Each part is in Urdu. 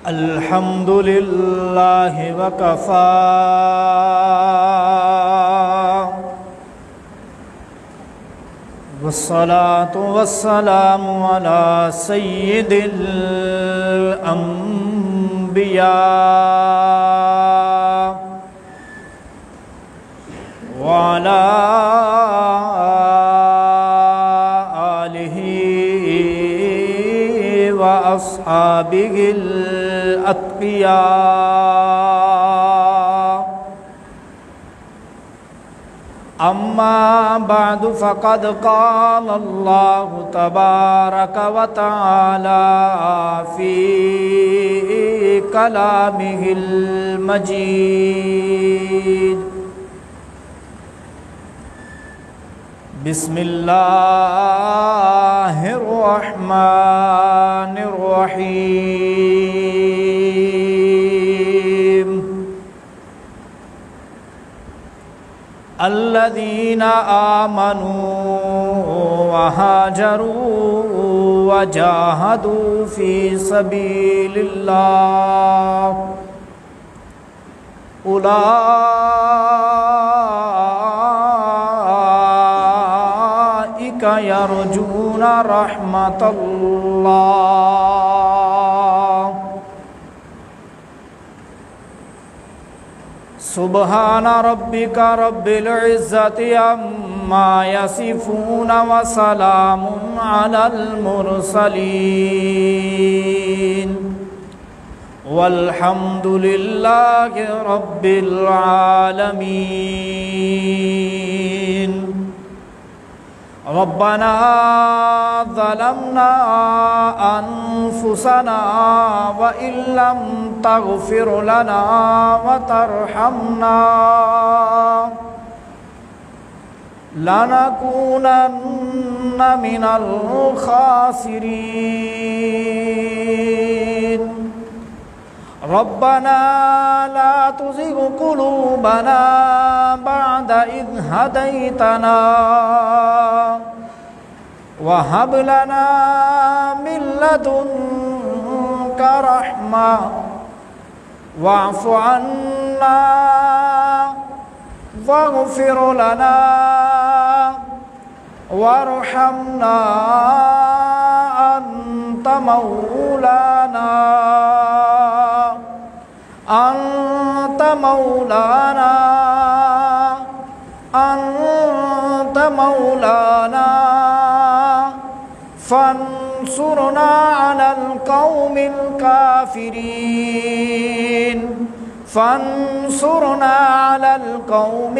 الحمد لله وكفى والصلاة والسلام على سيد الأنبياء وعلى آله وأصحابه الأتقياء. أما بعد فقد قال الله تبارك وتعالى في كلامه المجيد: بسم الله الرحمن الرحيم. الذين آمنوا وهاجروا وجاهدوا في سبيل الله أولئك يرجون رحمة الله. سبحان ربك رب العزة عما يصفون وسلام على المرسلين والحمد لله رب العالمين. ربنا ظلمنا أنفسنا وإن لم تغفر لنا وترحمنا لنكونن من الخاسرين. ربنا لا تزغ قلوبنا بعد إذ هديتنا وهب لنا من لدنك رحمة واعف عنا واغفر لنا وارحمنا أنت مولانا أنت مولانا أنت مولانا فانصرنا على القوم الكافرين فانصرنا على القوم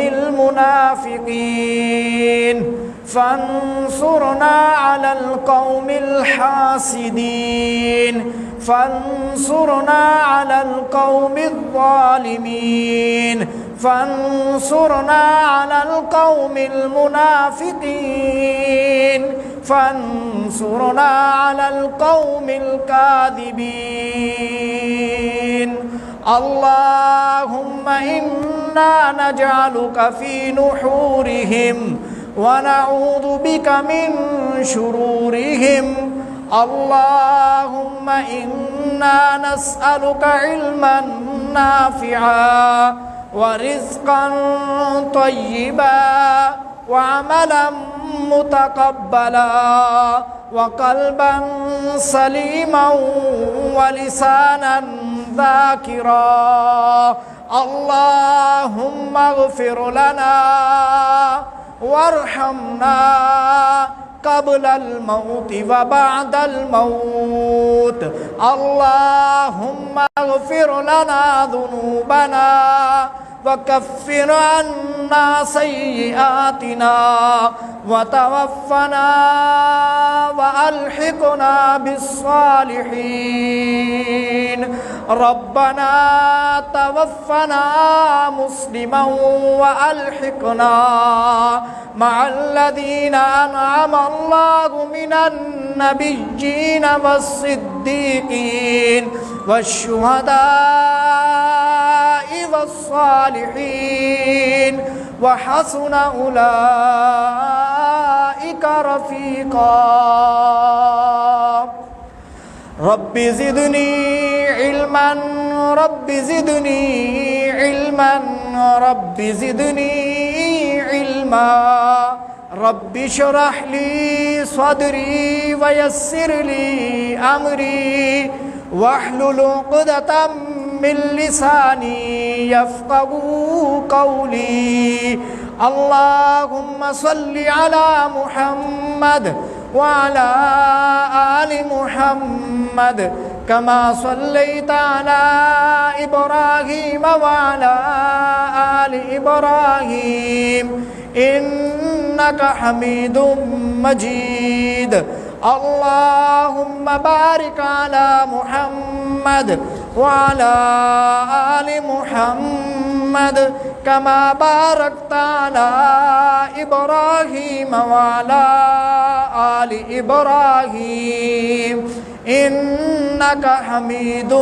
المنافقين فانصرنا على القوم الحاسدين فانصرنا على القوم الظالمين فانصرنا على القوم المنافقين فانصرنا على القوم الكاذبين. اللهم إنا نجعلك في نحورهم ونعوذ بك من شرورهم. اللهم إنا نسألك علما نافعا ورزقا طيبا وعملا متقبلا وقلبا سليما ولسانا ذاكرا. اللهم اغفر لنا وارحمنا قبل الموت وبعد الموت. اللهم اغفر لنا ذنوبنا وكفر عنا سيئاتنا وتوفنا وألحقنا بالصالحين. ربنا توفنا مسلما وألحقنا مع الذين أنعم الله من النبيين والصديقين والشهداء والصالحين وحسن أولئك رفيقا. رب زدني علما رب زدني علما رب زدني علما رب اشرح لي صدري ويسر لي أمري واحلل عقدة من لساني يفقهوا قولي اللهم صل على محمد وعلى آل محمد كما صليت على إبراهيم وعلى آل إبراهيم إنك حميد مجيد اللهم بارك على محمد وعلى آل محمد كما باركت على إبراهيم وعلى آل إبراهيم إنك حميد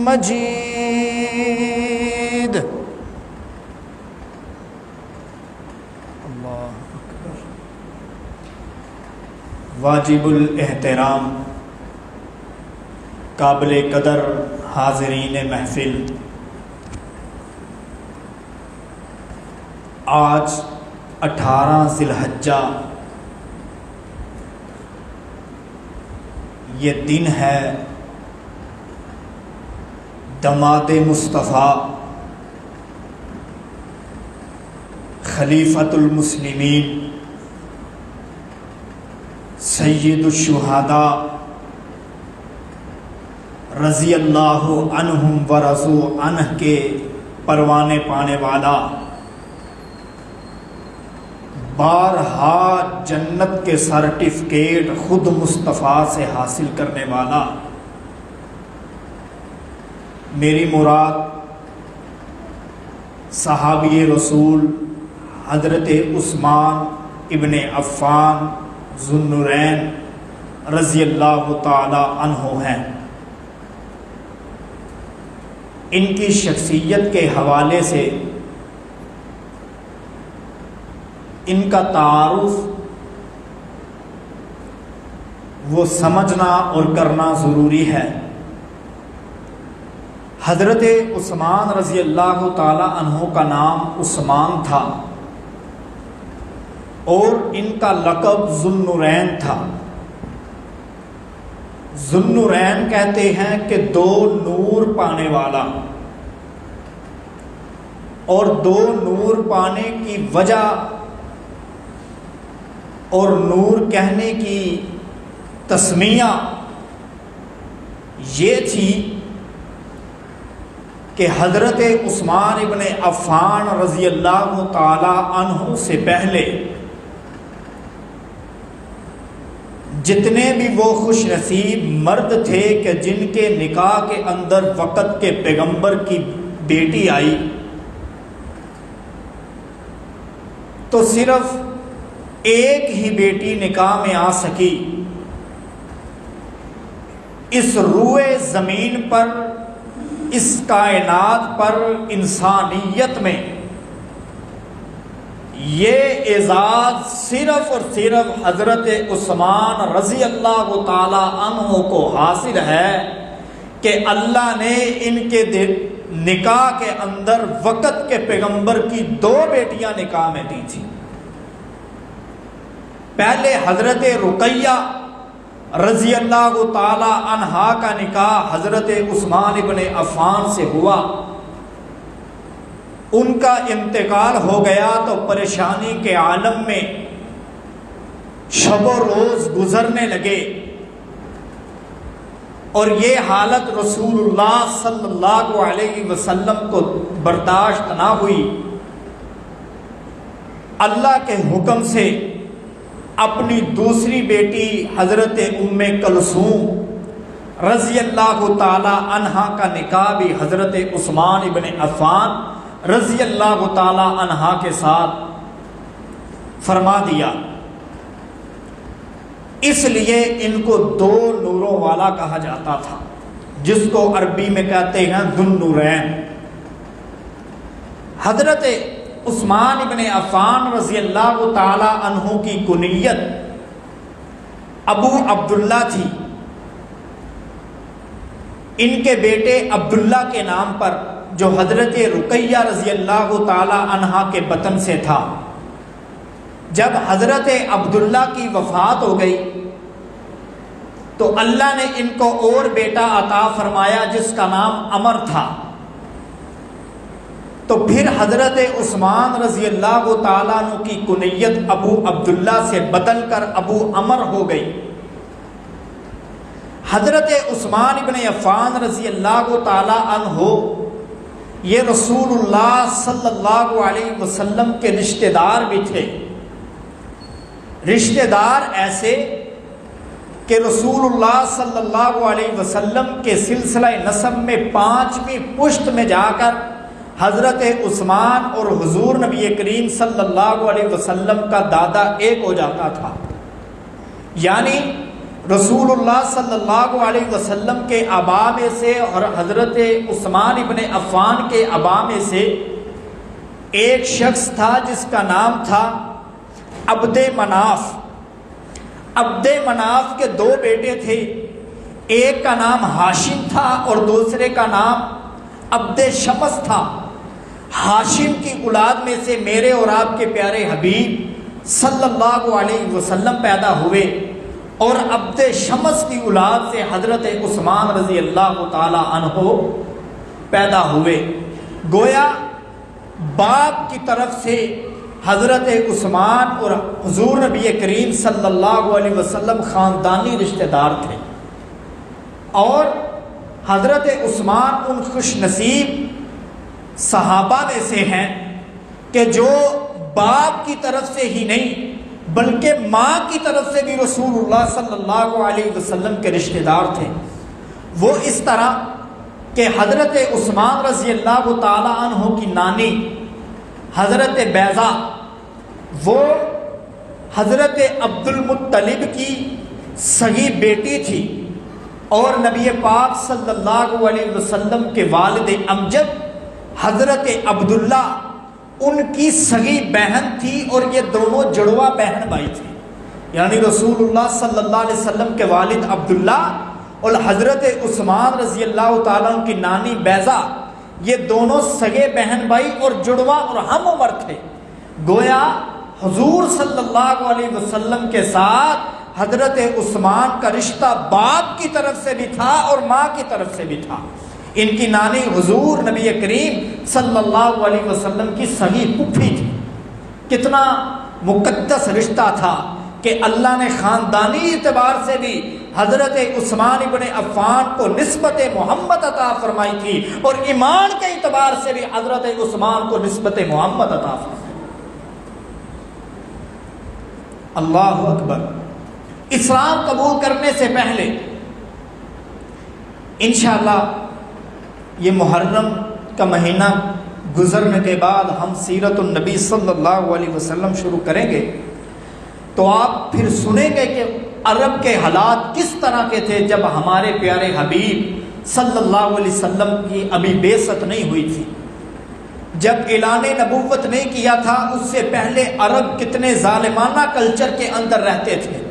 مجيد اللہ اکبر۔ واجب الاحترام قابل قدر حاضرین محفل، آج 18 ذی الحجہ یہ دن ہے دماد مصطفیٰ خلیفۃ المسلمین سید الشہداء رضی اللہ عنہم ورضوا عنہ کے پروانے پانے والا، بارہا جنت کے سرٹیفکیٹ خود مصطفیٰ سے حاصل کرنے والا، میری مراد صحابی رسول حضرت عثمان ابن عفان ذو النورین رضی اللہ تعالی عنہ ہیں۔ ان کی شخصیت کے حوالے سے ان کا تعارف وہ سمجھنا اور کرنا ضروری ہے۔ حضرت عثمان رضی اللہ تعالی عنہ کا نام عثمان تھا اور ان کا لقب ذو النورین تھا۔ ذو النورین کہتے ہیں کہ دو نور پانے والا، اور دو نور پانے کی وجہ اور نور کہنے کی تسمیہ یہ تھی کہ حضرت عثمان ابن عفان رضی اللہ تعالی عنہ سے پہلے جتنے بھی وہ خوش نصیب مرد تھے کہ جن کے نکاح کے اندر وقت کے پیغمبر کی بیٹی آئی، تو صرف ایک ہی بیٹی نکاح میں آ سکی۔ اس روئے زمین پر، اس کائنات پر، انسانیت میں یہ اعزاز صرف اور صرف حضرت عثمان رضی اللہ تعالی عنہ کو حاصل ہے کہ اللہ نے ان کے نکاح کے اندر وقت کے پیغمبر کی دو بیٹیاں نکاح میں دی تھیں۔ پہلے حضرت رقیہ رضی اللہ تعالی عنہا کا نکاح حضرت عثمان ابن عفان سے ہوا، ان کا انتقال ہو گیا تو پریشانی کے عالم میں شب و روز گزرنے لگے، اور یہ حالت رسول اللہ صلی اللہ علیہ وسلم کو برداشت نہ ہوئی۔ اللہ کے حکم سے اپنی دوسری بیٹی حضرت ام کلثوم رضی اللہ تعالی عنہا کا نکاح بھی حضرت عثمان ابن عفان رضی اللہ تعالی عنہا کے ساتھ فرما دیا۔ اس لیے ان کو دو نوروں والا کہا جاتا تھا، جس کو عربی میں کہتے ہیں ذو النورین۔ حضرت عثمان ابن عفان رضی اللہ تعالی عنہ کی کنیت ابو عبداللہ تھی، ان کے بیٹے عبداللہ کے نام پر جو حضرت رقیہ رضی اللہ تعالی عنہا کے بطن سے تھا، جب حضرت عبداللہ کی وفات ہو گئی تو اللہ نے ان کو اور بیٹا عطا فرمایا جس کا نام عمر تھا۔ تو پھر حضرت عثمان رضی اللہ تعالیٰ عنہ کی کنیت ابو عبداللہ سے بدل کر ابو عمر ہو گئی۔ حضرت عثمان ابن عفان رضی اللہ تعالیٰ عنہ یہ رسول اللہ صلی اللہ علیہ وسلم کے رشتہ دار بھی تھے، رشتہ دار ایسے کہ رسول اللہ صلی اللہ علیہ وسلم کے سلسلہ نسب میں 5ویں پشت میں جا کر حضرت عثمان اور حضور نبی کریم صلی اللہ علیہ وسلم کا دادا ایک ہو جاتا تھا، یعنی رسول اللہ صلی اللہ علیہ وسلم کے آبا میں سے اور حضرت عثمان ابن عفان کے آبا میں سے ایک شخص تھا جس کا نام تھا عبد مناف۔ عبد مناف کے 2 بیٹے تھے، ایک کا نام ہاشم تھا اور دوسرے کا نام عبد شمس تھا۔ ہاشم کی اولاد میں سے میرے اور آپ کے پیارے حبیب صلی اللہ علیہ وسلم پیدا ہوئے، اور عبد شمس کی اولاد سے حضرت عثمان رضی اللہ تعالی عنہ پیدا ہوئے۔ گویا باپ کی طرف سے حضرت عثمان اور حضور نبی کریم صلی اللہ علیہ وسلم خاندانی رشتہ دار تھے، اور حضرت عثمان ان خوش نصیب صحابہ میں سے ہیں کہ جو باپ کی طرف سے ہی نہیں بلکہ ماں کی طرف سے بھی رسول اللہ صلی اللہ علیہ وسلم کے رشتہ دار تھے۔ وہ اس طرح کہ حضرت عثمان رضی اللہ تعالی عنہ کی نانی حضرت بیضہ وہ حضرت عبد المطلب کی سگی بیٹی تھی، اور نبی پاک صلی اللہ علیہ وسلم کے والد امجد حضرت عبداللہ ان کی سگی بہن تھی، اور یہ دونوں جڑواں بہن بھائی تھے، یعنی رسول اللہ صلی اللہ علیہ وسلم کے والد عبداللہ اور حضرت عثمان رضی اللہ تعالیٰ عنہ کی نانی بیضہ یہ دونوں سگے بہن بھائی اور جڑواں اور ہم عمر تھے۔ گویا حضور صلی اللہ علیہ وسلم کے ساتھ حضرت عثمان کا رشتہ باپ کی طرف سے بھی تھا اور ماں کی طرف سے بھی تھا۔ ان کی نانی حضور نبی کریم صلی اللہ علیہ وسلم کی سگی پھوپھی تھی۔ کتنا مقدس رشتہ تھا کہ اللہ نے خاندانی اعتبار سے بھی حضرت عثمان ابن عفان کو نسبت محمد عطا فرمائی تھی، اور ایمان کے اعتبار سے بھی حضرت عثمان کو نسبت محمد عطا فرمائی۔ اللہ اکبر۔ اسلام قبول کرنے سے پہلے انشاءاللہ یہ محرم کا مہینہ گزرنے کے بعد ہم سیرت النبی صلی اللہ علیہ وسلم شروع کریں گے، تو آپ پھر سنیں گے کہ عرب کے حالات کس طرح کے تھے جب ہمارے پیارے حبیب صلی اللہ علیہ وسلم کی ابھی بعثت نہیں ہوئی تھی، جب اعلان نبوت نہیں کیا تھا، اس سے پہلے عرب کتنے ظالمانہ کلچر کے اندر رہتے تھے،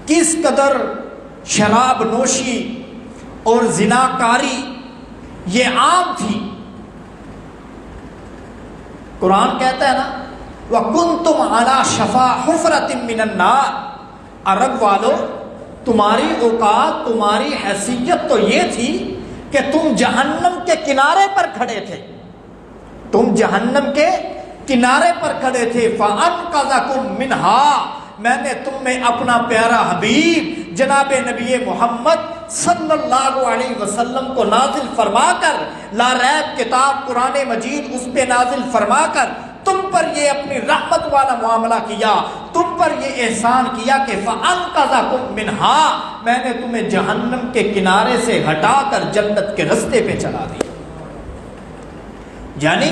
کس قدر شراب نوشی اور زناکاری یہ عام تھی۔ قرآن کہتا ہے نا وَكُنْتُمْ عَلَى شَفَا حُفْرَةٍ مِّنَ النَّارِ، عرب والو تمہاری اوقات تمہاری حیثیت تو یہ تھی کہ تم جہنم کے کنارے پر کھڑے تھے، تم جہنم کے کنارے پر کھڑے تھے۔ فَأَنْقَذَكُم مِّنْهَا، میں نے تم میں اپنا پیارا حبیب جناب نبی محمد صلی اللہ علیہ وسلم کو نازل فرما کر، لا ریب کتاب قرآن مجید اس پہ نازل فرما کر تم پر یہ اپنی رحمت والا معاملہ کیا، تم پر یہ احسان کیا کہ فَأَنْقَذَكُم مِّنْهَا، میں نے تمہیں جہنم کے کنارے سے ہٹا کر جنت کے رستے پہ چلا دیا۔ یعنی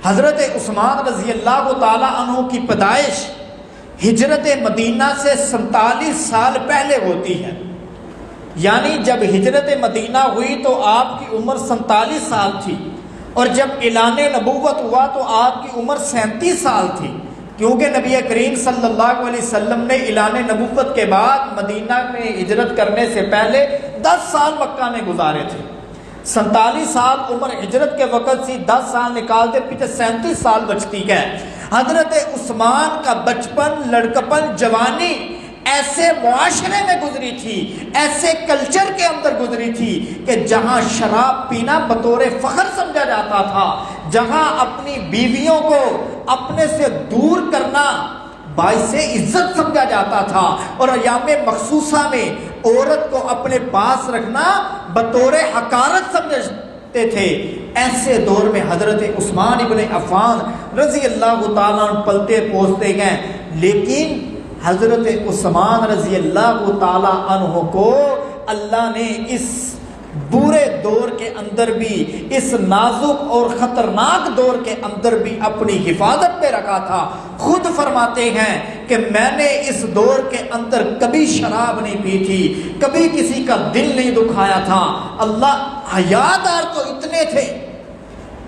حضرت عثمان رضی اللہ تعالی عنہ کی پیدائش ہجرت مدینہ سے 47 سال پہلے ہوتی ہے، یعنی جب ہجرت مدینہ ہوئی تو آپ کی عمر 47 سال تھی، اور جب اعلان نبوت ہوا تو آپ کی عمر 37 سال تھی، کیونکہ نبی کریم صلی اللہ علیہ وسلم نے اعلان نبوت کے بعد مدینہ میں ہجرت کرنے سے پہلے 10 سال مکہ میں گزارے تھے. 47 سال عمر ہجرت کے وقت سی، 10 سال نکال دے پیچھے 37 سال بچتی ہے. حضرت عثمان کا بچپن، لڑکپن، جوانی ایسے معاشرے میں گزری تھی، ایسے کلچر کے اندر گزری تھی کہ جہاں شراب پینا بطور فخر سمجھا جاتا تھا، جہاں اپنی بیویوں کو اپنے سے دور کرنا باعث عزت سمجھا جاتا تھا، اور ایام مخصوصہ میں عورت کو اپنے پاس رکھنا بطور حقارت سمجھتے تھے. ایسے دور میں حضرت عثمان ابن عفان رضی اللہ تعالیٰ عنہ پلتے پوستے گئے. لیکن حضرت عثمان رضی اللہ تعالیٰ عنہ کو اللہ نے اس برے دور کے اندر بھی، اس نازک اور خطرناک دور کے اندر بھی اپنی حفاظت پہ رکھا تھا. خود فرماتے ہیں کہ میں نے اس دور کے اندر کبھی شراب نہیں پی تھی، کبھی کسی کا دل نہیں دکھایا تھا. اللہ حیادار تو اتنے تھے،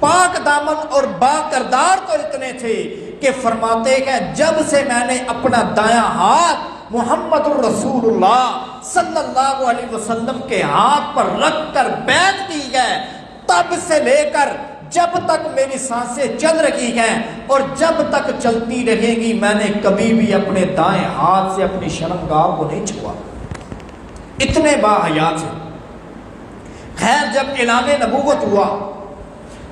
پاک دامن اور با کردار تو اتنے تھے کہ فرماتے ہیں جب سے میں نے اپنا دایاں ہاتھ محمد الرسول اللہ صلی اللہ علیہ وسلم کے ہاتھ پر رکھ کر بیعت کی ہے، تب سے لے کر جب تک میری سانسیں چل رہی ہیں اور جب تک چلتی رہے گی، میں نے کبھی بھی اپنے دائیں ہاتھ سے اپنی شرمگاہ کو نہیں چھوا. اتنے با حیا تھے. خیر جب اعلان نبوت ہوا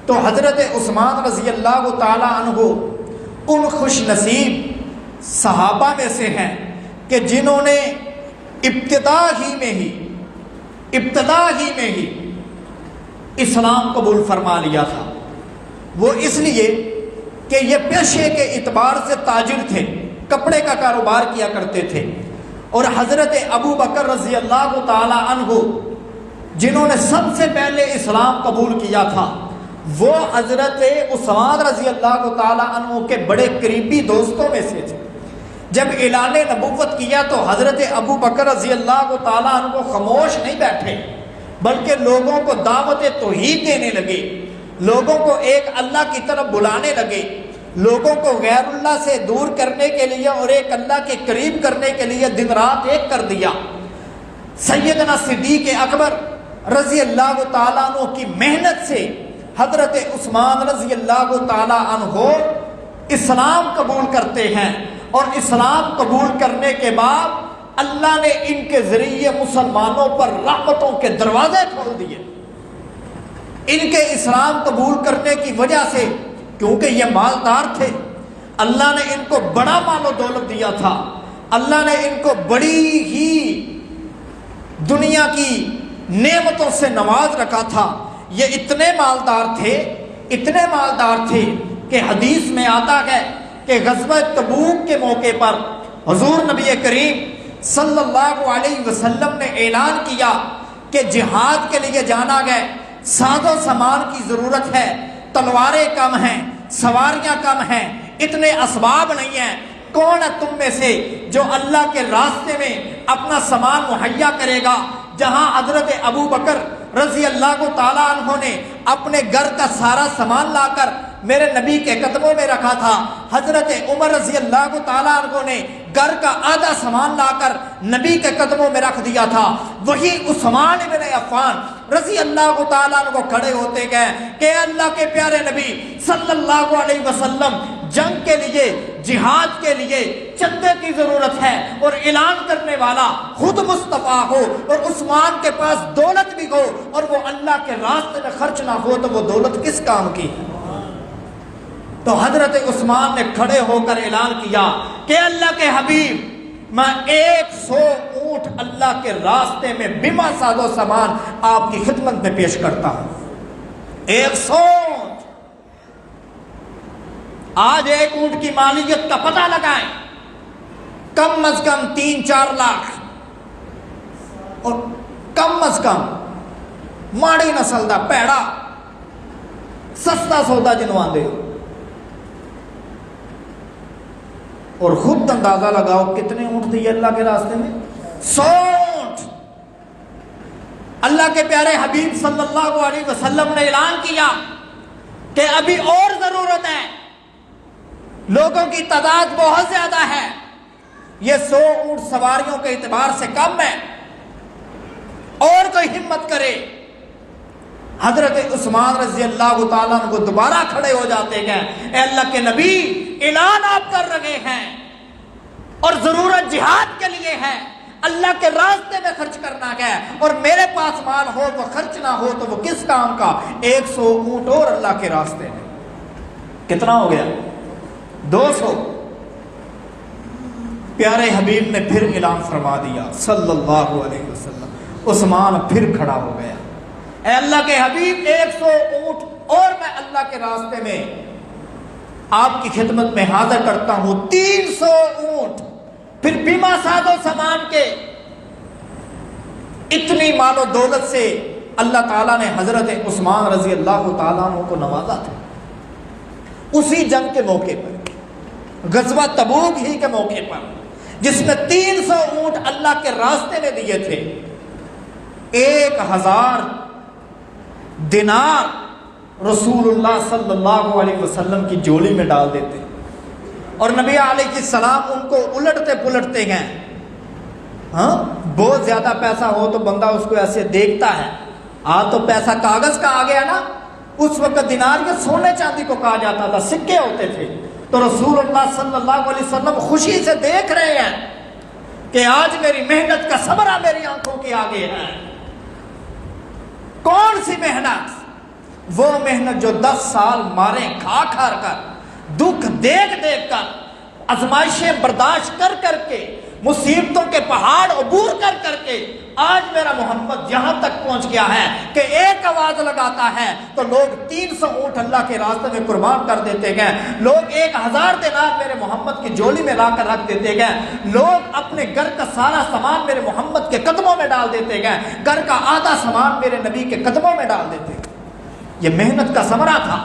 تو حضرت عثمان رضی اللہ تعالی عنہ ان خوش نصیب صحابہ میں سے ہیں کہ جنہوں نے ابتدا ہی میں اسلام قبول فرما لیا تھا. وہ اس لیے کہ یہ پیشے کے اعتبار سے تاجر تھے، کپڑے کا کاروبار کیا کرتے تھے. اور حضرت ابو بکر رضی اللہ تعالی عنہ جنہوں نے سب سے پہلے اسلام قبول کیا تھا، وہ حضرت عثمان رضی اللہ تعالی عنہ کے بڑے قریبی دوستوں میں سے تھے. جب اعلان نبوت کیا تو حضرت ابو بکر رضی اللہ تعالی عنہ کو خاموش نہیں بیٹھے، بلکہ لوگوں کو دعوت توحید دینے لگے، لوگوں کو ایک اللہ کی طرف بلانے لگے، لوگوں کو غیر اللہ سے دور کرنے کے لیے اور ایک اللہ کے قریب کرنے کے لیے دن رات ایک کر دیا. سیدنا صدیق اکبر رضی اللہ تعالیٰ عنہ کی محنت سے حضرت عثمان رضی اللہ تعالیٰ عنہ اسلام قبول کرتے ہیں، اور اسلام قبول کرنے کے بعد اللہ نے ان کے ذریعے مسلمانوں پر رحمتوں کے دروازے کھول دیے. ان کے اسلام قبول کرنے کی وجہ سے، کیونکہ یہ مالدار تھے، اللہ نے ان کو بڑا مال و دولت دیا تھا، اللہ نے ان کو بڑی ہی دنیا کی نعمتوں سے نواز رکھا تھا. یہ اتنے مالدار تھے کہ حدیث میں آتا ہے کہ غزوہ تبوک کے موقع پر حضور نبی کریم صلی اللہ علیہ وسلم نے اعلان کیا کہ جہاد کے لیے جانا ہے، ساز و سامان کی ضرورت ہے، تلواریں کم ہیں، سواریاں کم ہیں، اتنے اسباب نہیں ہیں. کون ہے تم میں سے جو اللہ کے راستے میں اپنا سامان مہیا کرے گا؟ جہاں حضرت ابو بکر رضی اللہ تعالیٰ عنہ نے اپنے گھر کا سارا سامان لا کر میرے نبی کے قدموں میں رکھا تھا، حضرت عمر رضی اللہ تعالیٰ عنہ نے گھر کا آدھا سامان لا کر نبی کے قدموں میں رکھ دیا تھا. وہی عثمان ابن عفان رضی اللہ تعالیٰ عنہ کھڑے ہوتے گئے کہ اللہ کے پیارے نبی صلی اللہ علیہ وسلم جنگ کے لیے، جہاد کے لیے چندے کی ضرورت ہے، اور اعلان کرنے والا خود مصطفیٰ ہو اور عثمان کے پاس دولت بھی ہو اور وہ اللہ کے راستے میں خرچ نہ ہو تو وہ دولت کس کام کی؟ تو حضرت عثمان نے کھڑے ہو کر اعلان کیا کہ اللہ کے حبیب، میں 100 اونٹ اللہ کے راستے میں بما ساز و سامان آپ کی خدمت میں پیش کرتا ہوں. 100 اونٹ. آج ایک اونٹ کی مالیت کا پتہ لگائیں، کم از کم 3-4 لاکھ، اور کم از کم ماڑی نسل دا پیڑا سستا سودا جنوان دے. اور خود اندازہ لگاؤ کتنے اونٹ دیے اللہ کے راستے میں؟ 100 اونٹ. اللہ کے پیارے حبیب صلی اللہ علیہ وسلم نے اعلان کیا کہ ابھی اور ضرورت ہے، لوگوں کی تعداد بہت زیادہ ہے، یہ 100 اونٹ سواریوں کے اعتبار سے کم ہے، اور کوئی ہمت کرے. حضرت عثمان رضی اللہ تعالیٰ عنہ کو دوبارہ کھڑے ہو جاتے ہیں. اے اللہ کے نبی، اعلان آپ کر رہے ہیں اور ضرورت جہاد کے لیے ہے، اللہ کے راستے میں خرچ کرنا ہے، اور میرے پاس مال ہو وہ خرچ نہ ہو تو وہ کس کام کا؟ 100 اونٹ اور اللہ کے راستے میں. کتنا ہو گیا؟ 200. پیارے حبیب نے پھر اعلان فرما دیا صلی اللہ علیہ وسلم. عثمان پھر کھڑا ہو گیا. اے اللہ کے حبیب، 100 اونٹ اور میں اللہ کے راستے میں آپ کی خدمت میں حاضر کرتا ہوں. 300 اونٹ. پھر بیمہ ساز و سامان کے. اتنی مال و دولت سے اللہ تعالیٰ نے حضرت عثمان رضی اللہ تعالیٰ عنہ کو نوازا تھا. اسی جنگ کے موقع پر، غزوہ تبوک ہی کے موقع پر، جس میں 300 اونٹ اللہ کے راستے میں دیے تھے. 1000 دینار رسول اللہ صلی اللہ علیہ وسلم کی جولی میں ڈال دیتے، اور نبی علیہ السلام ان کو الٹتے پلٹتے ہیں. ہاں، بہت زیادہ پیسہ ہو تو بندہ اس کو ایسے دیکھتا ہے. آج تو پیسہ کاغذ کا آ گیا نا، اس وقت دینار کے سونے چاندی کو کہا جاتا تھا، سکے ہوتے تھے. تو رسول اللہ صلی اللہ علیہ وسلم خوشی سے دیکھ رہے ہیں کہ آج میری محنت کا ثمرہ میری آنکھوں کے آگے ہے. کون سی محنت؟ وہ محنت جو 10 سال مارے کھا کھا کر، دکھ دیکھ دیکھ کر، آزمائشیں برداشت کر کر کے، مصیبتوں کے پہاڑ عبور کر کر کے آج میرا محمد یہاں تک پہنچ گیا ہے کہ ایک آواز لگاتا ہے تو لوگ 300 اونٹ اللہ کے راستے میں قربان کر دیتے گئے. لوگ 1000 دینار میرے محمد کی جولی میں لا کر رکھ دیتے گئے. لوگ اپنے گھر کا سارا سامان میرے محمد کے قدموں میں ڈال دیتے گئے. گھر کا آدھا سامان میرے نبی کے قدموں میں ڈال دیتے گئے. یہ محنت کا ثمرہ تھا.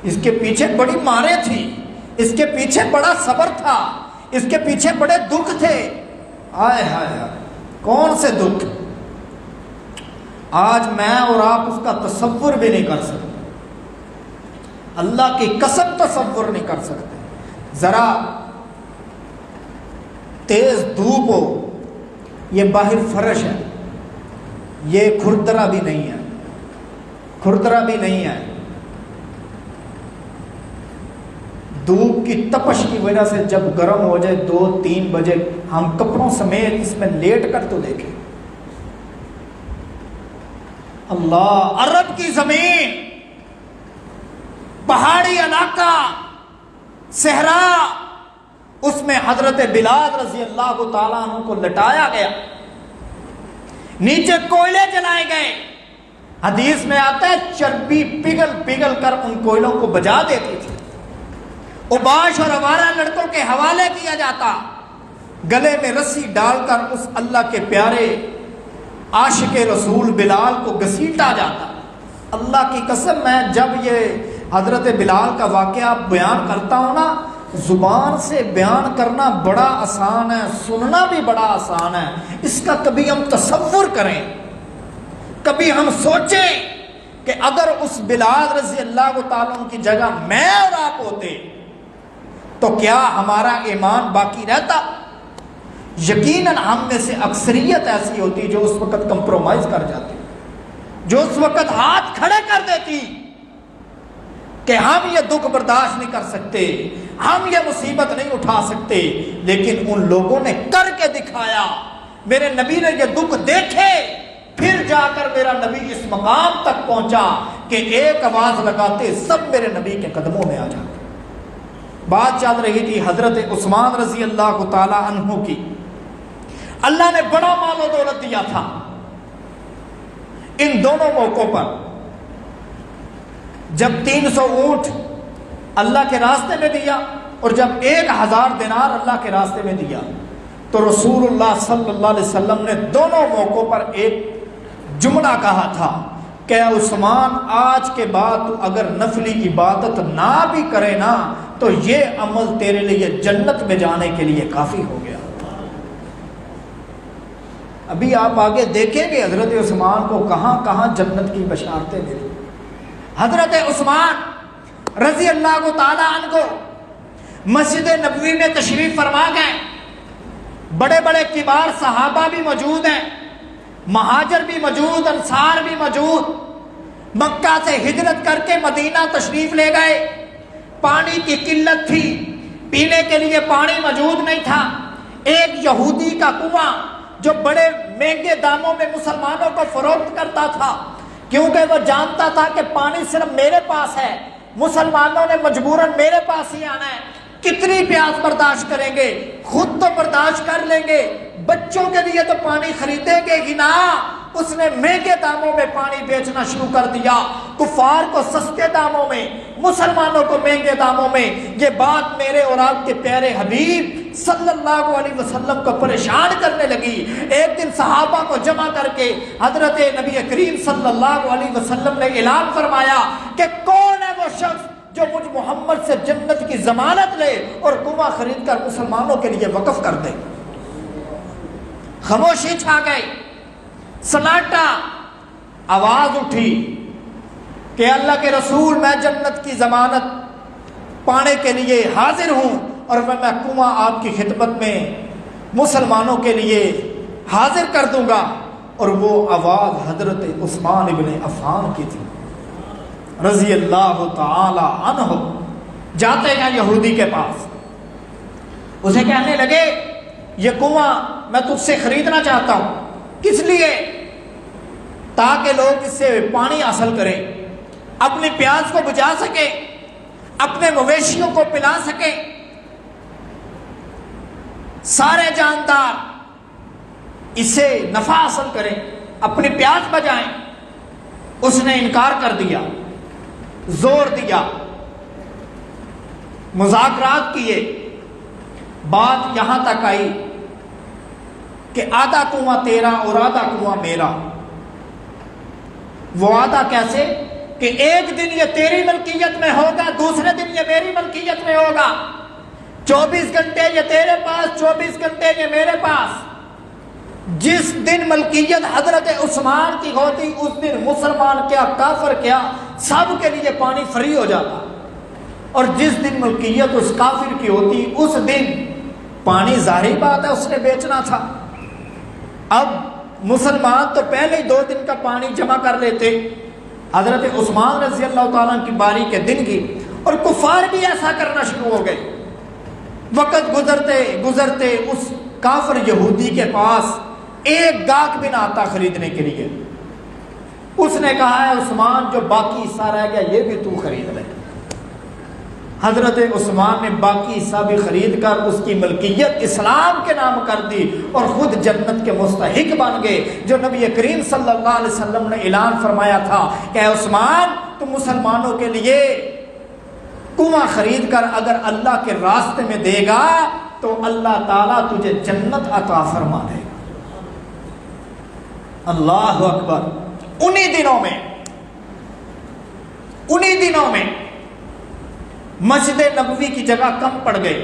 اس کے پیچھے بڑی ماریں تھی، اس کے پیچھے بڑا صبر تھا، اس کے پیچھے بڑے دکھ تھے. آئے ہائے ہائے، کون سے دکھ! آج میں اور آپ اس کا تصور بھی نہیں کر سکتے. اللہ کی قسم تصور نہیں کر سکتے. ذرا تیز دھوپ ہو، یہ باہر فرش ہے، یہ کھردرا بھی نہیں ہے، کھردرا بھی نہیں ہے. دھوپ کی تپش کی وجہ سے جب گرم ہو جائے 2-3 بجے، ہم کپڑوں سمیت اس میں لیٹ کر تو دیکھیں. اللہ، عرب کی زمین، پہاڑی علاقہ، صحرا، اس میں حضرت بلال رضی اللہ تعالیٰ عنہ کو لٹایا گیا. نیچے کوئلے جلائے گئے. حدیث میں آتا ہے چربی پگھل پگھل کر ان کوئلوں کو بجا دیتی تھی. اوباش اور آوارہ لڑکوں کے حوالے کیا جاتا. گلے میں رسی ڈال کر اس اللہ کے پیارے عاشق رسول بلال کو گھسیٹا جاتا. اللہ کی قسم، میں جب یہ حضرت بلال کا واقعہ بیان کرتا ہوں نا، زبان سے بیان کرنا بڑا آسان ہے، سننا بھی بڑا آسان ہے. اس کا کبھی ہم تصور کریں، کبھی ہم سوچیں کہ اگر اس بلال رضی اللہ تعالیٰ کی جگہ میں اور آپ ہوتے تو کیا ہمارا ایمان باقی رہتا؟ یقیناً ہم میں سے اکثریت ایسی ہوتی جو اس وقت کمپرومائز کر جاتی، جو اس وقت ہاتھ کھڑے کر دیتی کہ ہم یہ دکھ برداشت نہیں کر سکتے، ہم یہ مصیبت نہیں اٹھا سکتے. لیکن ان لوگوں نے کر کے دکھایا. میرے نبی نے یہ دکھ دیکھے، پھر جا کر میرا نبی اس مقام تک پہنچا کہ ایک آواز لگاتے سب میرے نبی کے قدموں میں آ جاتے. بات چل رہی تھی حضرت عثمان رضی اللہ تعالی عنہ کی. اللہ نے بڑا مال و دولت دیا تھا. ان دونوں موقعوں پر جب 300 اونٹ اللہ کے راستے میں دیا اور جب 1000 دینار اللہ کے راستے میں دیا، تو رسول اللہ صلی اللہ علیہ وسلم نے دونوں موقعوں پر ایک جملہ کہا تھا کہ عثمان، آج کے بعد تو اگر نفلی عبادت نہ بھی کرے نا تو یہ عمل تیرے لیے جنت میں جانے کے لیے کافی ہو گیا. ابھی آپ آگے دیکھیں گے حضرت عثمان کو کہاں کہاں جنت کی بشارتیں ملی. حضرت عثمان رضی اللہ تعالی عنہ کو مسجد نبوی میں تشریف فرما گئے. بڑے بڑے کبار صحابہ بھی موجود ہیں. مہاجر بھی موجود، انصار بھی موجود، مکہ سے ہجرت کر کے مدینہ تشریف لے گئے۔ پانی کی قلت تھی، پینے کے لیے پانی موجود نہیں تھا۔ ایک یہودی کا کنواں جو بڑے مہنگے داموں میں مسلمانوں کو فروخت کرتا تھا، کیونکہ وہ جانتا تھا کہ پانی صرف میرے پاس ہے، مسلمانوں نے مجبوراً میرے پاس ہی آنا ہے، کتنی پیاس برداشت کریں گے، خود تو برداشت کر لیں گے، بچوں کے لیے تو پانی خریدیں گے ہی نا۔ اس نے مہنگے داموں میں پانی بیچنا شروع کر دیا، کفار کو سستے داموں میں، مسلمانوں کو مہنگے داموں میں۔ یہ بات میرے اور آپ کے پیارے حبیب صلی اللہ علیہ وسلم کو پریشان کرنے لگی۔ ایک دن صحابہ کو جمع کر کے حضرت نبی کریم صلی اللہ علیہ وسلم نے اعلان فرمایا کہ کون ہے وہ شخص جو مجھ محمد سے جنت کی ضمانت لے اور کنواں خرید کر مسلمانوں کے لیے وقف کر دے۔ خاموشی چھا گئی، سناٹا، آواز اٹھی کہ اللہ کے رسول میں جنت کی ضمانت پانے کے لیے حاضر ہوں، اور میں کنواں آپ کی خدمت میں مسلمانوں کے لیے حاضر کر دوں گا۔ اور وہ آواز حضرت عثمان ابن عفان کی تھی رضی اللہ تعالی عنہ۔ جاتے ہیں یہودی کے پاس، اسے کہنے لگے یہ کنواں میں تجھ سے خریدنا چاہتا ہوں۔ کس لیے؟ تاکہ لوگ اس سے پانی حاصل کریں، اپنی پیاس کو بجھا سکیں، اپنے مویشیوں کو پلا سکیں، سارے جاندار اس سے نفع حاصل کریں، اپنی پیاس بجائیں۔ اس نے انکار کر دیا، زور دیا، مذاکرات کیے، بات یہاں تک آئی کہ آدھا کنواں تیرا اور آدھا کنواں میرا۔ وہ آدھا کیسے کہ ایک دن یہ تیری ملکیت میں ہوگا، دوسرے دن یہ میری ملکیت میں ہوگا، 24 گھنٹے یہ تیرے پاس، 24 گھنٹے یہ میرے پاس۔ جس دن ملکیت حضرت عثمان کی ہوتی اس دن مسلمان کیا، کافر کیا، سب کے لیے پانی فری ہو جاتا، اور جس دن ملکیت اس کافر کی ہوتی اس دن پانی ظاہری بات ہے اس نے بیچنا تھا۔ اب مسلمان تو پہلے ہی 2 دن کا پانی جمع کر لیتے، حضرت عثمان رضی اللہ تعالیٰ کی باری کے دن کی، اور کفار بھی ایسا کرنا شروع ہو گئے۔ وقت گزرتے گزرتے اس کافر یہودی کے پاس ایک گاہک بھی نہ آتا خریدنے کے لیے۔ اس نے کہا ہے عثمان جو باقی حصہ رہ گیا یہ بھی تو خرید لے۔ حضرت عثمان نے باقی حصہ بھی خرید کر اس کی ملکیت اسلام کے نام کر دی، اور خود جنت کے مستحق بن گئے، جو نبی کریم صلی اللہ علیہ وسلم نے اعلان فرمایا تھا کہ اے عثمان تم مسلمانوں کے لیے کنواں خرید کر اگر اللہ کے راستے میں دے گا تو اللہ تعالیٰ تجھے جنت عطا فرما دے گا۔ اللہ اکبر۔ انہی دنوں میں مسجد نبوی کی جگہ کم پڑ گئی،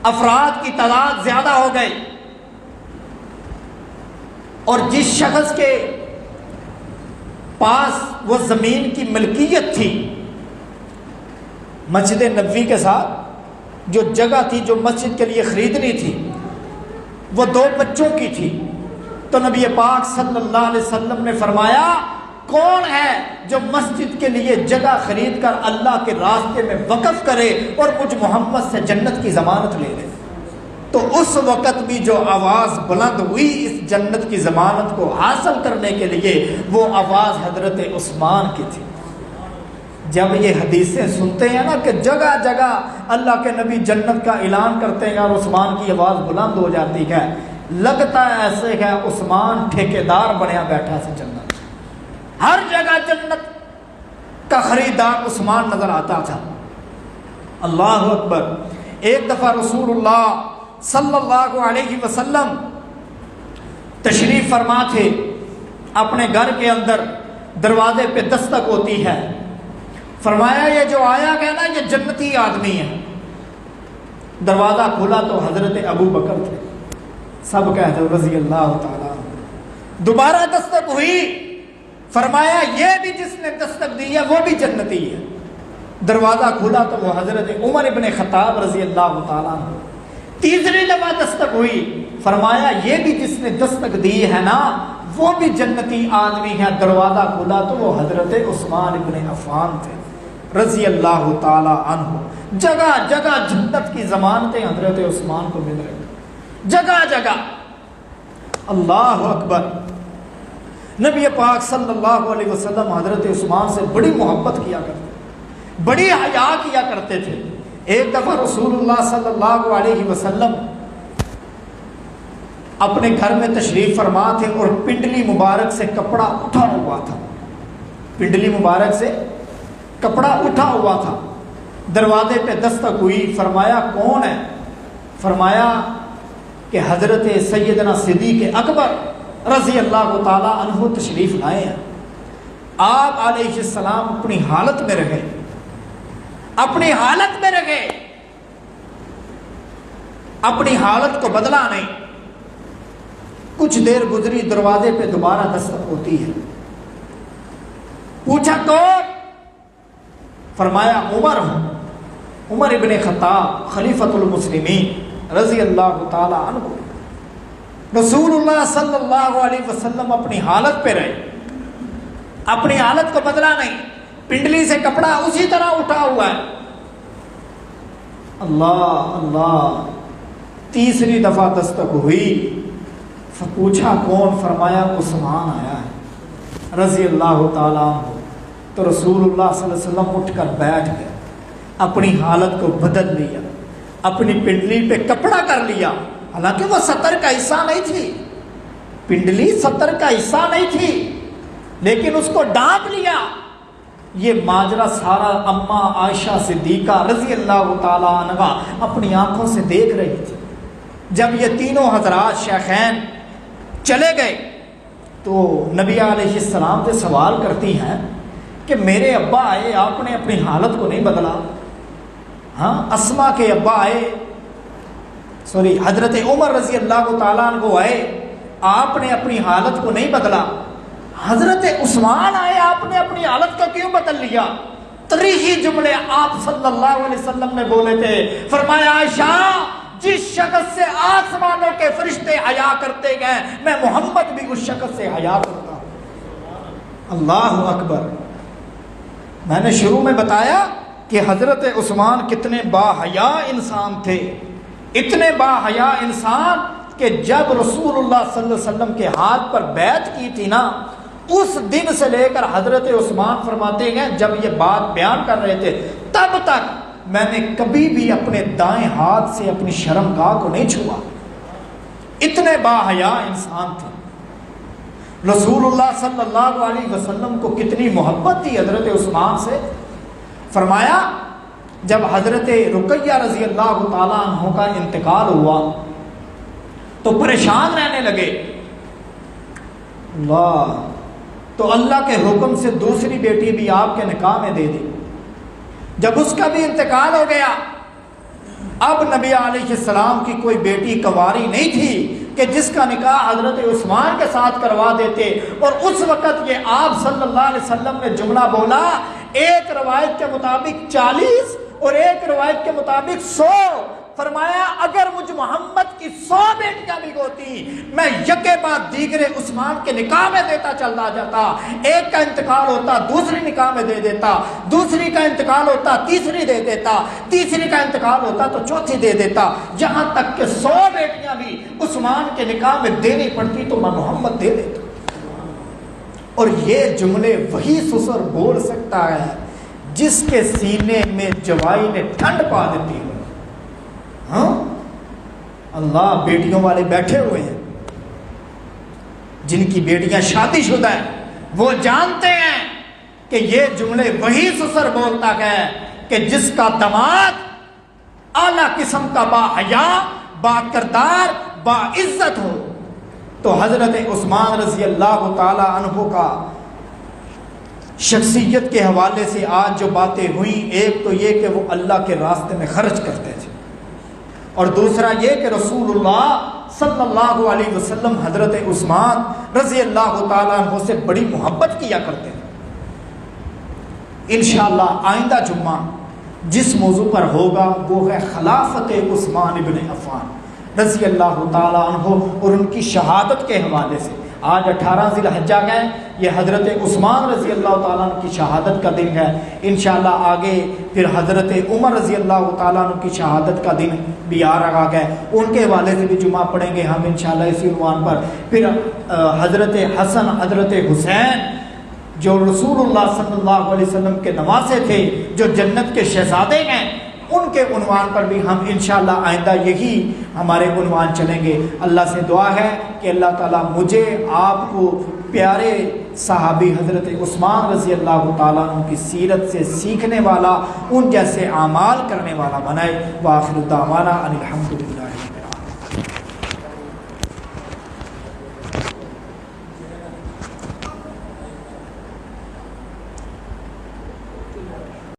افراد کی تعداد زیادہ ہو گئی، اور جس شخص کے پاس وہ زمین کی ملکیت تھی، مسجد نبوی کے ساتھ جو جگہ تھی جو مسجد کے لیے خریدنی تھی وہ 2 بچوں کی تھی، تو نبی پاک صلی اللہ علیہ وسلم نے فرمایا کون ہے جو مسجد کے لیے جگہ خرید کر اللہ کے راستے میں وقف کرے اور مجھ محمد سے جنت کی ضمانت لے لے۔ تو اس وقت بھی جو آواز بلند ہوئی اس جنت کی ضمانت کو حاصل کرنے کے لیے، وہ آواز حضرت عثمان کی تھی۔ جب یہ حدیثیں سنتے ہیں نا کہ جگہ جگہ اللہ کے نبی جنت کا اعلان کرتے ہیں اور عثمان کی آواز بلند ہو جاتی ہے، لگتا ہے ایسے ہے عثمان ٹھیکیدار بنیا بیٹھا سے جنت، ہر جگہ جنت کا خریدار عثمان نظر آتا تھا۔ اللہ اکبر۔ ایک دفعہ رسول اللہ صلی اللہ علیہ وسلم تشریف فرما تھے، اپنے گھر کے اندر دروازے پہ دستک ہوتی ہے، فرمایا یہ جو آیا گیا نا یہ جنتی آدمی ہے۔ دروازہ کھلا تو حضرت ابو بکر تھے، سب کہتے رضی اللہ تعالیٰ۔ دوبارہ دستک ہوئی، فرمایا یہ بھی جس نے دستک دی ہے وہ بھی جنتی ہے۔ دروازہ کھلا تو وہ حضرت عمر ابن خطاب رضی اللہ تعالیٰ۔ تیسری دفعہ دستک ہوئی، فرمایا یہ بھی جس نے دستک دی ہے نا وہ بھی جنتی آدمی ہے. دروازہ کھلا تو وہ حضرت عثمان ابن عفان تھے رضی اللہ تعالی عنہ. جگہ جگہ جنت کی ضمانتیں حضرت عثمان کو مل رہی جگہ جگہ. اللہ اکبر. نبی پاک صلی اللہ علیہ وسلم حضرت عثمان سے بڑی محبت کیا کرتے تھے, بڑی حیا کیا کرتے تھے. ایک دفعہ رسول اللہ صلی اللہ علیہ وسلم اپنے گھر میں تشریف فرما تھے اور پنڈلی مبارک سے کپڑا اٹھا ہوا تھا. پنڈلی مبارک سے کپڑا اٹھا ہوا تھا. دروازے پہ دستک ہوئی. فرمایا کون ہے؟ فرمایا کہ حضرت سیدنا صدیق اکبر رضی اللہ تعالی عنہ تشریف لائے ہیں. آپ علیہ السلام اپنی حالت میں رہے, اپنی حالت میں رہے, اپنی حالت کو بدلا نہیں. کچھ دیر گزری, دروازے پہ دوبارہ دستک ہوتی ہے. پوچھا کون؟ فرمایا عمر ہوں, عمر ابن خطاب خلیفۃ المسلمین رضی اللہ تعالی عنہ. رسول اللہ صلی اللہ علیہ وسلم اپنی حالت پہ رہے, اپنی حالت کو بدلا نہیں. پنڈلی سے کپڑا اسی طرح اٹھا ہوا ہے. اللہ اللہ. تیسری دفعہ دستک ہوئی. پوچھا کون؟ فرمایا عثمان آیا ہے رضی اللہ تعالیٰ عنہ. تو رسول اللہ صلی اللہ علیہ وسلم اٹھ کر بیٹھ گئے, اپنی حالت کو بدل لیا, اپنی پنڈلی پہ کپڑا کر لیا. حالانکہ وہ سطر کا حصہ نہیں تھی, پنڈلی سطر کا حصہ نہیں تھی, لیکن اس کو ڈانپ لیا. یہ ماجرا سارا اماں عائشہ صدیقہ رضی اللہ تعالیٰ عنہ اپنی آنکھوں سے دیکھ رہی تھی. جب یہ تینوں حضرات شیخین چلے گئے تو نبی علیہ السلام سے سوال کرتی ہیں کہ میرے ابا آئے, آپ نے اپنی حالت کو نہیں بدلا. ہاں, اسما کے ابا آئے, حضرت عمر رضی اللہ تعالیٰ عنہ آئے, آپ نے اپنی حالت کو نہیں بدلا. حضرت عثمان آئے, آپ نے اپنی حالت کو کیوں بدل لیا؟ تریخی جملے آپ صلی اللہ علیہ وسلم نے بولے تھے. فرمایا عائشہ, جس شخص سے آسمانوں کے فرشتے حیا کرتے گئے, میں محمد بھی اس شخص سے حیا کرتا ہوں. اللہ اکبر. میں نے شروع میں بتایا کہ حضرت عثمان کتنے باحیا انسان تھے, اتنے باحیا انسان کہ جب رسول اللہ صلی اللہ علیہ وسلم کے ہاتھ پر بیعت کی تھی نا, اس دن سے لے کر حضرت عثمان فرماتے ہیں جب یہ بات بیان کر رہے تھے تب تک میں نے کبھی بھی اپنے دائیں ہاتھ سے اپنی شرمگاہ کو نہیں چھوا. اتنے باحیا انسان تھے. رسول اللہ صلی اللہ علیہ وسلم کو کتنی محبت تھی حضرت عثمان سے. فرمایا جب حضرت رقیہ رضی اللہ تعالیٰ عنہ کا انتقال ہوا تو پریشان رہنے لگے. اللہ, تو اللہ کے حکم سے دوسری بیٹی بھی آپ کے نکاح میں دے دی. جب اس کا بھی انتقال ہو گیا, اب نبی علیہ السلام کی کوئی بیٹی کنواری نہیں تھی کہ جس کا نکاح حضرت عثمان کے ساتھ کروا دیتے. اور اس وقت یہ آپ صلی اللہ علیہ وسلم نے جملہ بولا, ایک روایت کے مطابق 40 اور ایک روایت کے مطابق 100. فرمایا اگر مجھ محمد کی 100 بیٹیاں بھی ہوتی, میں یکے بعد دیگرے عثمان کے نکاح میں دیتا چلتا جاتا. ایک کا انتقال ہوتا دوسری نکاح میں دے دیتا, دوسری کا انتقال ہوتا تیسری دے دیتا, تیسری کا انتقال ہوتا تو چوتھی دے دیتا, یہاں تک کہ 100 بیٹیاں بھی عثمان کے نکاح میں دینی پڑتی تو میں محمد دے دیتا. اور یہ جملے وہی سسر بول سکتا ہے جس کے سینے میں جوائی نے ٹھنڈ پا دیتی ہو. ہاں, اللہ, بیٹیوں والے بیٹھے ہوئے ہیں جن کی بیٹیاں شادی شدہ ہیں, وہ جانتے ہیں کہ یہ جملے وہی سسر بولتا ہے کہ جس کا داماد اعلیٰ قسم کا باحیا, با کردار, با عزت ہو. تو حضرت عثمان رضی اللہ تعالی عنہ کا شخصیت کے حوالے سے آج جو باتیں ہوئیں, ایک تو یہ کہ وہ اللہ کے راستے میں خرچ کرتے تھے, اور دوسرا یہ کہ رسول اللہ صلی اللہ علیہ وسلم حضرت عثمان رضی اللہ تعالیٰ عنہ سے بڑی محبت کیا کرتے ہیں. انشاءاللہ آئندہ جمعہ جس موضوع پر ہوگا وہ ہے خلافت عثمان ابن عفان رضی اللہ تعالیٰ عنہ اور ان کی شہادت کے حوالے سے آج 18 ذی الحجہ گئے، یہ حضرت عثمان رضی اللہ تعالیٰ عنہ کی شہادت کا دن ہے۔ انشاءاللہ آگے پھر حضرت عمر رضی اللہ تعالیٰ عنہ کی شہادت کا دن بھی آ رہا ہے، ان کے حوالے سے بھی جمعہ پڑھیں گے ہم انشاءاللہ اسی عنوان پر۔ پھر حضرت حسن حضرت حسین جو رسول اللہ صلی اللہ علیہ وسلم کے نواسے تھے، جو جنت کے شہزادے ہیں، ان کے عنوان پر بھی ہم انشاءاللہ آئندہ یہی ہمارے عنوان چلیں گے۔ اللہ سے دعا ہے کہ اللہ تعالیٰ مجھے آپ کو پیارے صحابی حضرت عثمان رضی اللہ تعالیٰ عنہ کی سیرت سے سیکھنے والا، ان جیسے اعمال کرنے والا بنائے۔ وآخر دعوانا ان الحمد للہ۔